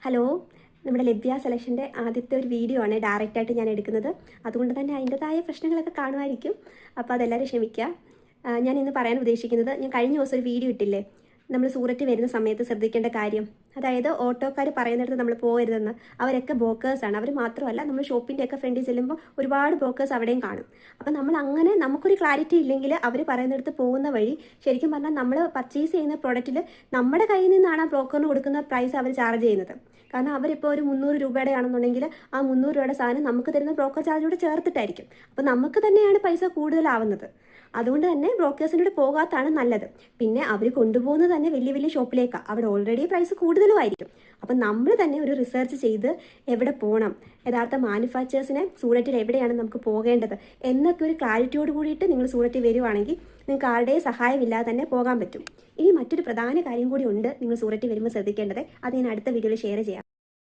Hello, നമ്മുടെ ലഭ്യ സെലക്ഷൻ്റെ ആദ്യത്തെ ഒരു വീഡിയോ ആണ് ഡയറക്റ്റായിട്ട് ഞാൻ എടുക്കുന്നത്. അതുകൊണ്ട് തന്നെ അതിൻ്റെതായ പ്രശ്നങ്ങളൊക്കെ കാണുമായിരിക്കും. അപ്പോൾ അതെല്ലാവരും ക്ഷമിക്കുക. ഞാൻ ഇന്ന് പറയാൻ ഉദ്ദേശിക്കുന്നത്, ഞാൻ കഴിഞ്ഞ ദിവസം ഒരു വീഡിയോ ഇട്ടില്ലേ, നമ്മൾ സൂററ്റ് വരുന്ന സമയത്ത് ശ്രദ്ധിക്കേണ്ട കാര്യം. അതായത് ഓട്ടോക്കാർ പറയുന്നിടത്ത് നമ്മൾ പോകരുതെന്ന്. അവരൊക്കെ ബ്രോക്കേഴ്സാണ്. അവർ മാത്രമല്ല, നമ്മൾ ഷോപ്പിൻ്റെയൊക്കെ ഫ്രണ്ടിൽ ചെല്ലുമ്പോൾ ഒരുപാട് ബ്രോക്കേഴ്സ് അവിടെയും കാണും. അപ്പം നമ്മൾ അങ്ങനെ നമുക്കൊരു ക്ലാരിറ്റി ഇല്ലെങ്കിൽ അവർ പറയുന്നിടത്ത് പോകുന്ന വഴി ശരിക്കും പറഞ്ഞാൽ നമ്മൾ പർച്ചേസ് ചെയ്യുന്ന പ്രൊഡക്റ്റിൽ നമ്മുടെ കയ്യിൽ നിന്നാണ് ആ ബ്രോക്കറിന് കൊടുക്കുന്ന പ്രൈസ് അവർ ചാർജ് ചെയ്യുന്നത്. കാരണം അവരിപ്പോൾ ഒരു 300 രൂപയുടെ ആണെന്നുണ്ടെങ്കിൽ ആ 300 രൂപയുടെ സാധനം നമുക്ക് തരുന്ന ബ്രോക്കർ ചാർജ് കൂടെ ചേർത്തിട്ടായിരിക്കും. അപ്പോൾ നമുക്ക് തന്നെയാണ് പൈസ കൂടുതലാവുന്നത്. അതുകൊണ്ട് തന്നെ ബ്രോക്കേഴ്സിനോട് പോകാത്തതാണ് നല്ലത്. പിന്നെ അവർ കൊണ്ടുപോകുന്നത് തന്നെ വലിയ വലിയ ഷോപ്പിലേക്കാണ്. അവിടെ ഓൾറെഡി പ്രൈസ് കൂടുതലുമായിരിക്കും. അപ്പം നമ്മൾ തന്നെ ഒരു റിസർച്ച് ചെയ്ത് എവിടെ പോകണം, യഥാർത്ഥ മാനുഫാക്ചേഴ്സിനെ സൂററ്റിൽ എവിടെയാണ് നമുക്ക് പോകേണ്ടത് എന്നൊക്കെ ഒരു ക്ലാരിറ്റിയോട് കൂടിയിട്ട് നിങ്ങൾ സൂററ്റിൽ വരുവാണെങ്കിൽ നിങ്ങൾക്ക് ആരുടെയും സഹായമില്ലാതെ തന്നെ പോകാൻ പറ്റും. ഇനി മറ്റൊരു പ്രധാന കാര്യം കൂടി ഉണ്ട് നിങ്ങൾ സൂററ്റിൽ വരുമ്പോൾ ശ്രദ്ധിക്കേണ്ടത്. അത് ഞാൻ അടുത്ത വീഡിയോയിൽ ഷെയർ ചെയ്യാം.